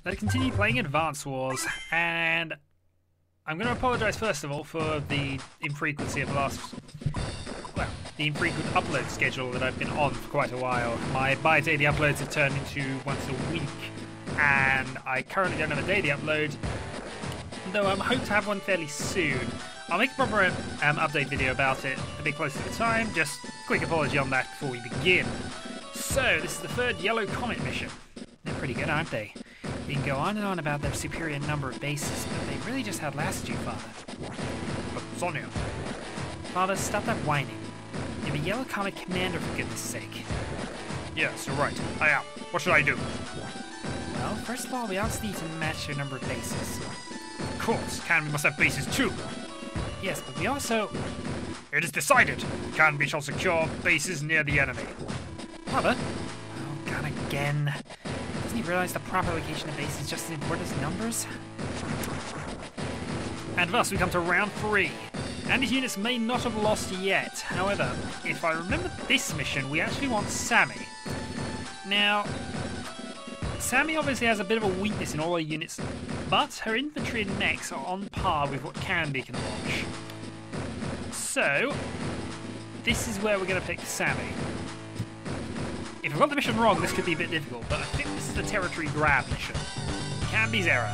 Let's continue playing Advance Wars, and I'm going to apologise first of all for the infrequency of the infrequent upload schedule that I've been on for quite a while. My bi-daily uploads have turned into once a week, and I currently don't have a daily upload, though I'm hoping to have one fairly soon. I'll make a proper update video about it a bit closer to the time. Just quick apology on that before we begin. So, this is the third Yellow Comet mission. They're pretty good, aren't they? You can go on and on about their superior number of bases, but they really just outlasted you, Father. But Sonia. Father, stop that whining. You're a Yellow Comet commander, for goodness sake. Yes, you're right. I am. What should I do? Well, first of all, we also need to match your number of bases. Of course, Kanbei must have bases too. Yes, but we also... It is decided. Kanbei shall secure bases near the enemy. Father? Oh, God, again. Doesn't he realize the proper location of bases is just as important as numbers? And thus we come to round 3. And his units may not have lost yet. However, if I remember this mission, we actually want Sammy. Now, Sammy obviously has a bit of a weakness in all her units, but her infantry and mechs are on par with what Kanbei can launch. So, this is where we're going to pick Sammy. If I've got the mission wrong, this could be a bit difficult, but I think this is the territory grab mission. Kanbei's error.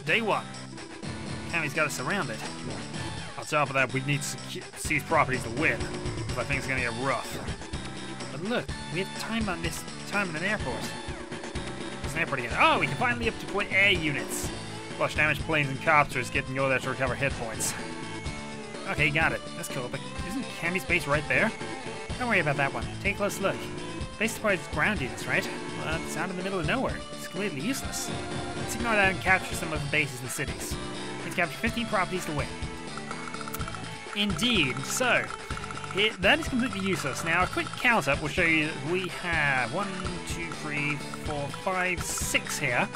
Day 1. Kanbei's got us surrounded. On top of that, we need to seize properties to win, because I think it's going to get rough. But look, we have time on this time in an airport. There's an airport again. Oh, we can finally deploy air units. Flush damaged planes and copters, getting you there to recover hit points. Okay, got it. That's cool, but isn't Kanbei's base right there? Don't worry about that one. Take a close look. Base deploys ground units, right? Well, it's out in the middle of nowhere. It's completely useless. Let's ignore that and capture some of the bases and cities. Let's capture 15 properties to win. Indeed. So, that is completely useless. Now, a quick count-up will show you that we have 1, 2, 3, 4, 5, 6 here.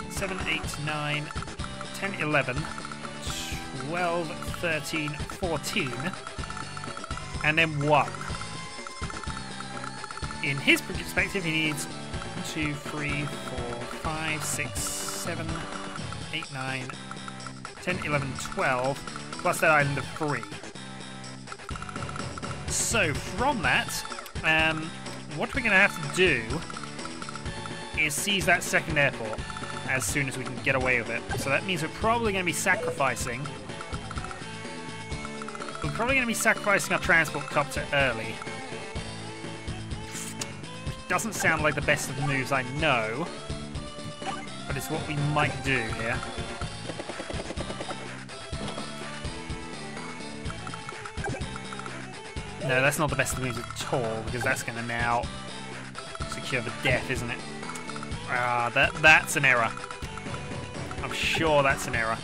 7, 8, 9, 10, 11, 12, 13, 14, and then 1. In his perspective, he needs 1, 2, 3, 4, 5, 6, 7, 8, 9, 10, 11, 12, plus that island of 3. So, from that, what we're going to have to do is seize that second airport as soon as we can get away with it. So that means we're probably going to be sacrificing... our transport copter early. Which doesn't sound like the best of the moves, I know. But it's what we might do here. No, that's not the best of the moves at all, because that's going to now secure the death, isn't it? Ah, that's an error. I'm sure that's an error.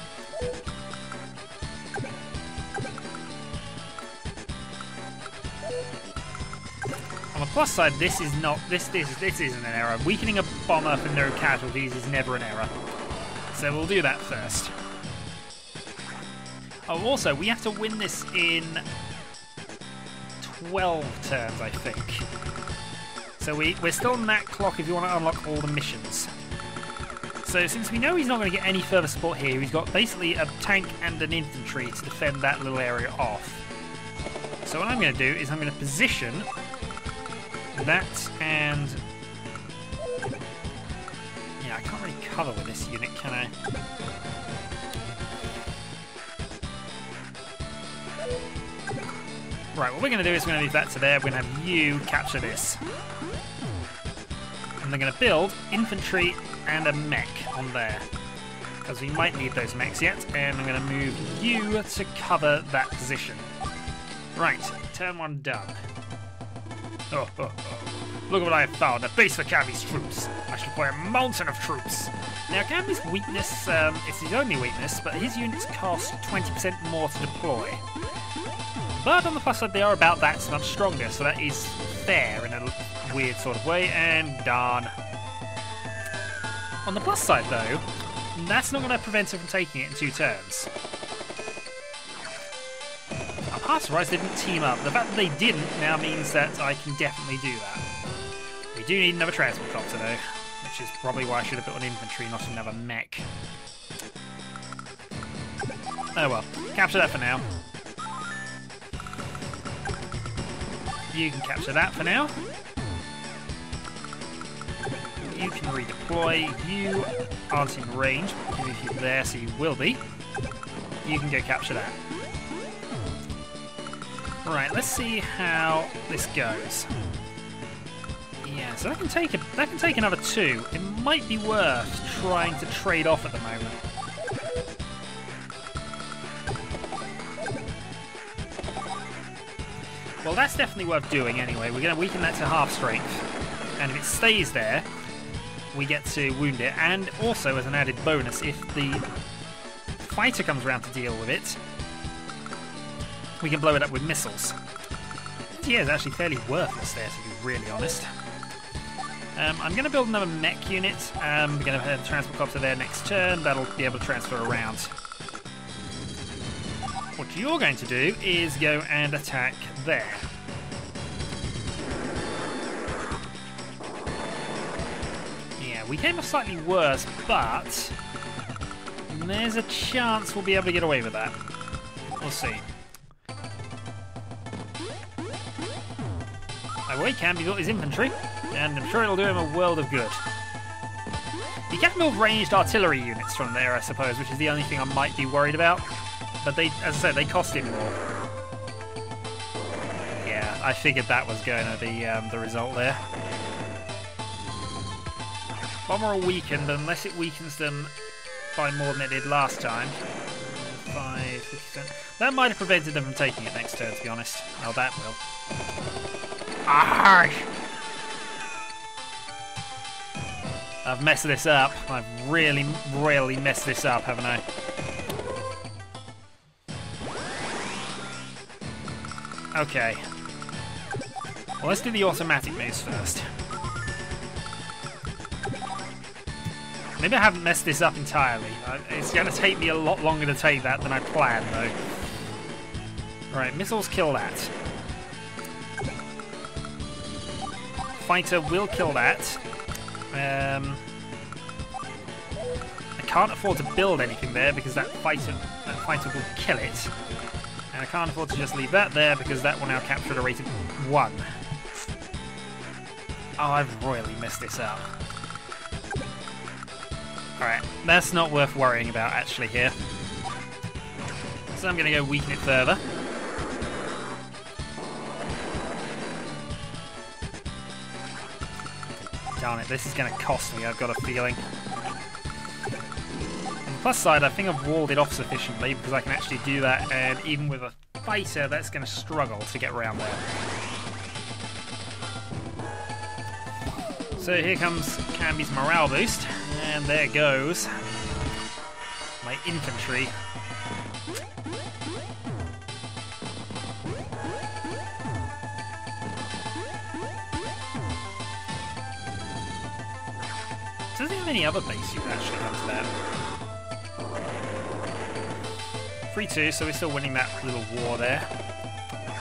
On the plus side, this isn't an error. Weakening a bomber for no casualties is never an error. So we'll do that first. Oh, also, we have to win this in 12 turns, I think. So we're still on that clock if you want to unlock all the missions. So since we know he's not going to get any further support here, he's got basically a tank and an infantry to defend that little area off. So what I'm going to do is I'm going to position that and... Yeah, I can't really cover with this unit, can I? Right, what we're going to do is we're going to leave that to there. We're going to have you capture this. And they're going to build infantry and a mech on there, because we might need those mechs yet, and I'm going to move you to cover that position. Right, turn 1 done. Look at what I have found, a base for Kanbei's troops. I shall deploy a mountain of troops. Now, Kanbei's weakness, it's his only weakness, but his units cost 20% more to deploy. But on the plus side, they are about that much stronger, so that is fair in a weird sort of way, and done. On the plus side, though, that's not going to prevent him from taking it in 2 turns. I'm half surprised they didn't team up. The fact that they didn't now means that I can definitely do that. We do need another transport copter though, which is probably why I should have built an infantry, not another mech. Oh well, capture that for now. You can capture that for now. You can redeploy. You aren't in range. If you're there, so you will be. You can go capture that. Right, let's see how this goes. Yeah, so that can take another 2. It might be worth trying to trade off at the moment. Well, that's definitely worth doing anyway. We're going to weaken that to half strength. And if it stays there, we get to wound it. And also, as an added bonus, if the fighter comes around to deal with it, we can blow it up with missiles. Yeah, it's actually fairly worthless there, to be really honest. I'm going to build another mech unit. We're going to have a transport copter there next turn. That'll be able to transfer around. What you're going to do is go and attack there. Yeah, we came off slightly worse, but there's a chance we'll be able to get away with that. We'll see. Oh, well, he can build his infantry, and I'm sure it'll do him a world of good. You can build ranged artillery units from there, I suppose, which is the only thing I might be worried about. But they, as I said, they cost him more. Yeah, I figured that was going to be the result there. Bomber are weakened unless it weakens them by more than it did last time. 5%. That might have prevented them from taking it next turn, to be honest. Oh, that will. Ah! I've messed this up. I've really, really messed this up, haven't I? Okay. Well, let's do the automatic moves first. Maybe I haven't messed this up entirely. It's going to take me a lot longer to take that than I planned, though. Right, missiles kill that. Fighter will kill that. I can't afford to build anything there because that fighter will kill it. And I can't afford to just leave that there because that will now capture at a rate of 1. Oh, I've royally messed this up. Alright, that's not worth worrying about actually here. So I'm going to go weaken it further. Darn it, this is going to cost me, I've got a feeling. On the plus side, I think I've walled it off sufficiently because I can actually do that, and even with a fighter, that's going to struggle to get around there. So here comes Kanbei's morale boost, and there goes my infantry. Does he have any other base you can actually come to that? 3-2, so we're still winning that little war there.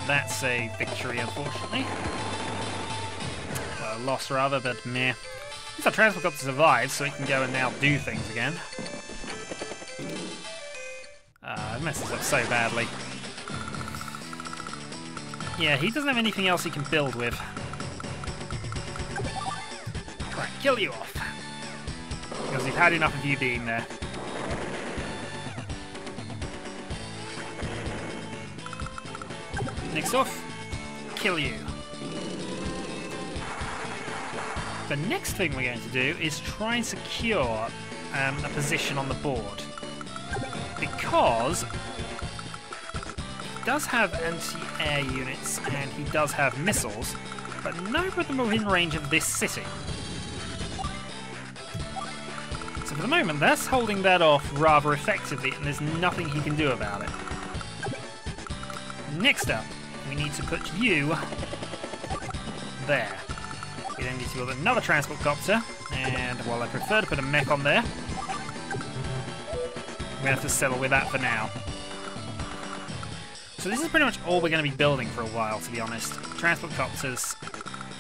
That's a victory, unfortunately. Well, loss rather, but meh. At least our transport got to survive, so it can go and now do things again. It messes up so badly. Yeah, he doesn't have anything else he can build with. Right, kill you off. Because we've had enough of you being there. Next off, kill you. The next thing we're going to do is try and secure a position on the board. Because he does have anti-air units and he does have missiles, but none of them are within range of this city. So for the moment, that's holding that off rather effectively, and there's nothing he can do about it. Next up, we need to put you there. We then need to build another transport copter, and while I prefer to put a mech on there, we're going to have to settle with that for now. So this is pretty much all we're going to be building for a while, to be honest. Transport copters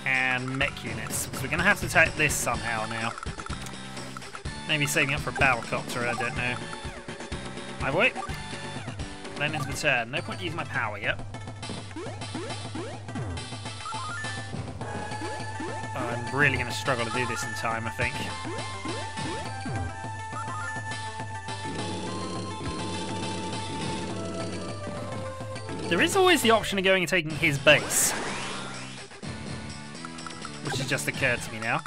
and mech units. So we're going to have to attack this somehow now. Maybe saving up for a battlecopter, I don't know. I wait. Then into the turn. No point using my power yet. Oh, I'm really going to struggle to do this in time, I think. There is always the option of going and taking his base, which has just occurred to me now.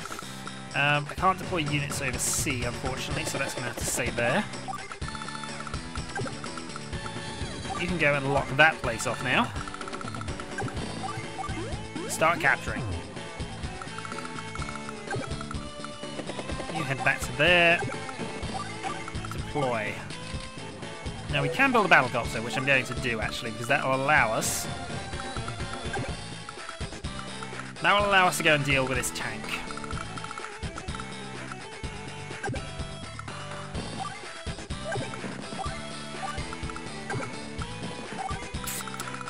I can't deploy units over sea, unfortunately, so that's going to have to stay there. You can go and lock that place off now. Start capturing. You head back to there. Deploy. Now we can build a battlecopter, which I'm going to do actually, because that will allow us. That will allow us to go and deal with this tank.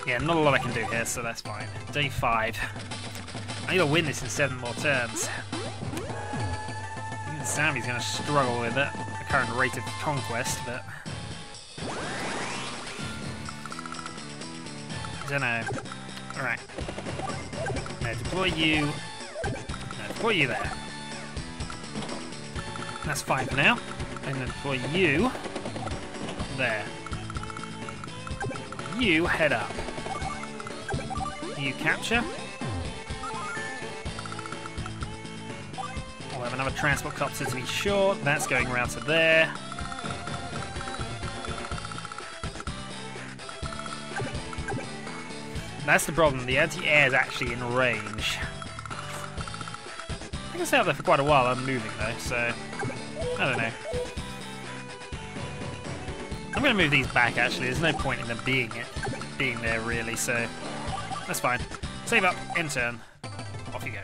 Yeah, not a lot I can do here, so that's fine. Day 5. I need to win this in 7 more turns. Even Sammy's going to struggle with it, the current rate of conquest, but... I don't know. Alright. Now deploy you. Now deploy you there. That's fine for now. I'm going to deploy you there. You head up. You capture. We'll have another transport copter to be sure. That's going around to there. That's the problem. The anti-air is actually in range. I can stay out there for quite a while. I'm moving though, so I don't know. I'm going to move these back. Actually, there's no point in them being there really. So that's fine. Save up. End turn. Off you go.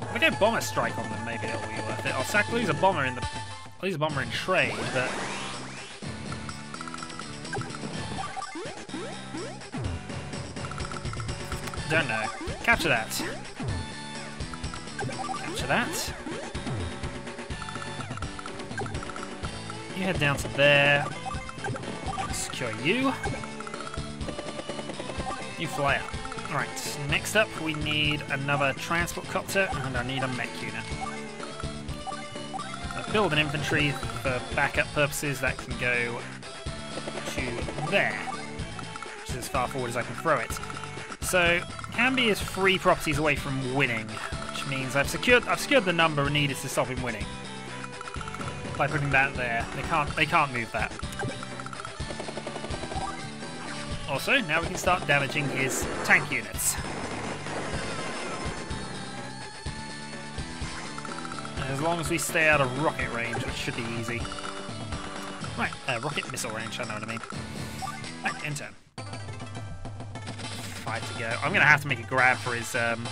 If I go bomber strike on them, maybe it'll be worth it. I'll lose a bomber in trade, but. Don't know. Capture that. Capture that. You head down to there. Secure you. You fly up. Alright, next up we need another transport copter and I need a mech unit. I'll build an infantry for backup purposes that can go to there, which is as far forward as I can throw it. So, Kanbei is 3 properties away from winning, which means I've secured the number needed to stop him winning. By putting that there, they can't move that. Also, now we can start damaging his tank units. As long as we stay out of rocket range, which should be easy. Right, rocket missile range, I know what I mean. Right, end turn. 5 to go. I'm going to have to make a grab for his... I'm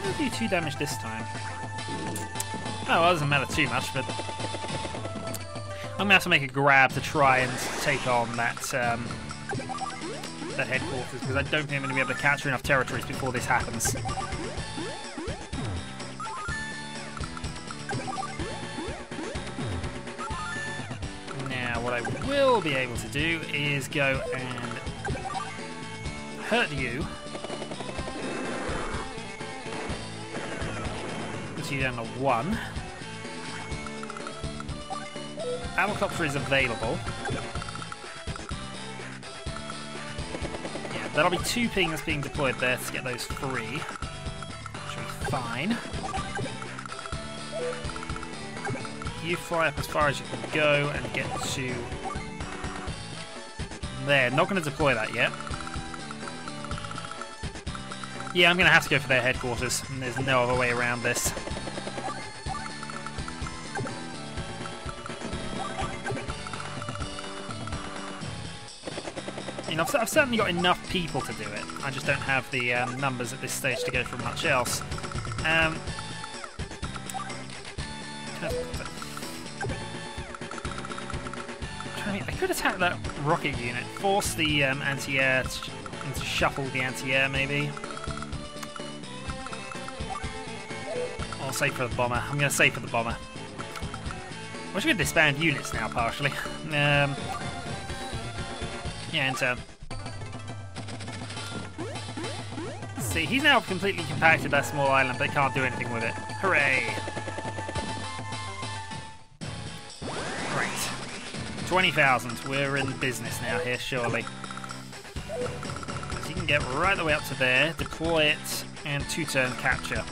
going to do 2 damage this time. Oh, well, it doesn't matter too much, but... I'm going to have to make a grab to try and take on that, that headquarters, because I don't think I'm going to be able to capture enough territories before this happens. Now, what I will be able to do is go and hurt you. Put you down to 1. Helicopter is available. Yeah, there'll be 2 pings being deployed there to get those 3. Should be fine. You fly up as far as you can go and get to there. Not going to deploy that yet. Yeah, I'm going to have to go for their headquarters, and there's no other way around this. I've certainly got enough people to do it. I just don't have the numbers at this stage to go for much else. I Could attack that rocket unit. Force the anti-air to shuffle the anti-air, maybe. Or save for the bomber. I'm going to save for the bomber. I should disband units now, partially. Yeah, enter. See, he's now completely compacted that small island, but they can't do anything with it. Hooray! Right. 20,000. We're in business now here, surely. So you can get right the way up to there, deploy it, and 2-turn capture.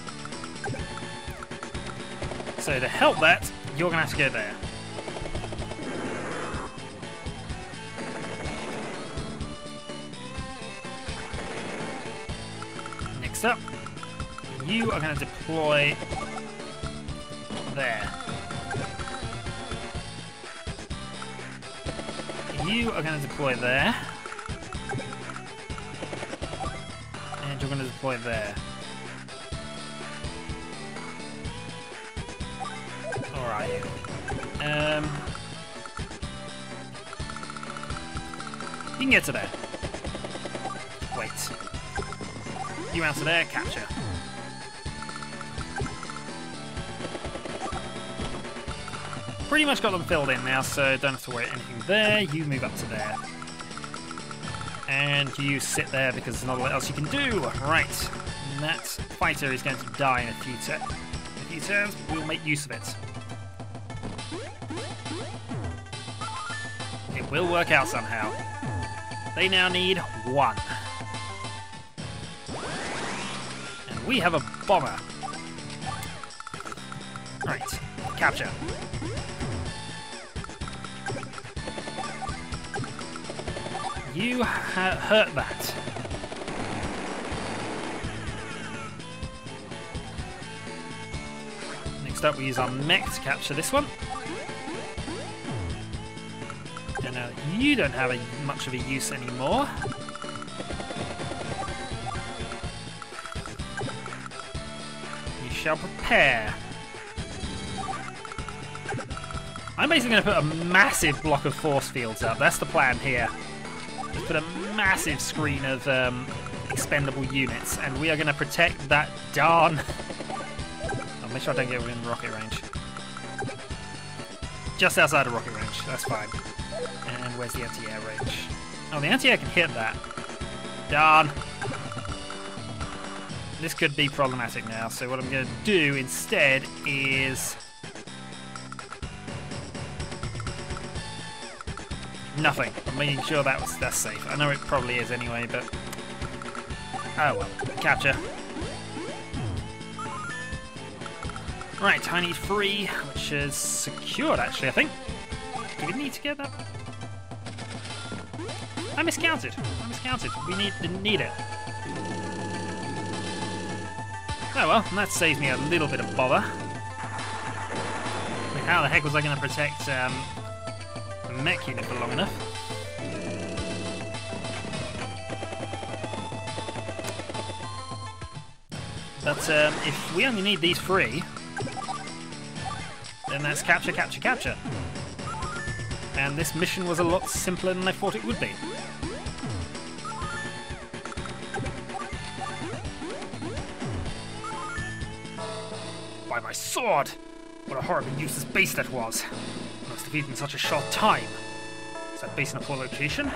So to help that, you're going to have to go there. Next up, you are going to deploy there. You are going to deploy there. And you're going to deploy there. Alright. You can get to there. Wait. You out to there, capture. Pretty much got them filled in now, so don't have to worry anything there. You move up to there. And you sit there because there's not a lot else you can do. Right. And that fighter is going to die in a few turns. We'll make use of it. It will work out somehow. They now need 1. And we have a bomber. Right. Capture. You hurt that. Next up, we use our mech to capture this one. And now you don't have much of a use anymore. You shall prepare. I'm basically going to put a massive block of force fields up. That's the plan here. Let's put a massive screen of expendable units, and we are going to protect that darn... I'll make sure I don't get within rocket range. Just outside of rocket range, that's fine. And where's the anti-air range? Oh, the anti-air can hit that. Darn. This could be problematic now, so what I'm going to do instead is... nothing. I'm making sure that's safe. I know it probably is anyway, but... oh well. Capture. Right, I need 3, which is secured actually, I think. Do we need to get that? I miscounted. We didn't need it. Oh well, that saves me a little bit of bother. Like, how the heck was I going to protect a mech unit for long enough? But if we only need these 3, then that's capture, capture, capture. And this mission was a lot simpler than I thought it would be. By my sword! What a horribly useless base that was. I was defeated in such a short time. Is that base in a poor location?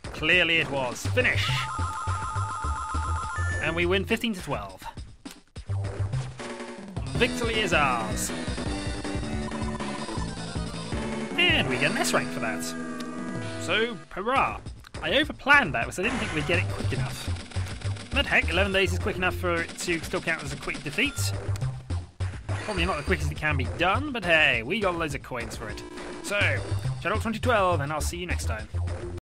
Clearly it was. Finish! And we win 15-12. Victory is ours. And we get an S rank for that. So, hurrah! I overplanned that because I didn't think we'd get it quick enough. But heck, 11 days is quick enough for it to still count as a quick defeat. Probably not the quickest it can be done, but hey, we got loads of coins for it. So, Shadow 2012, and I'll see you next time.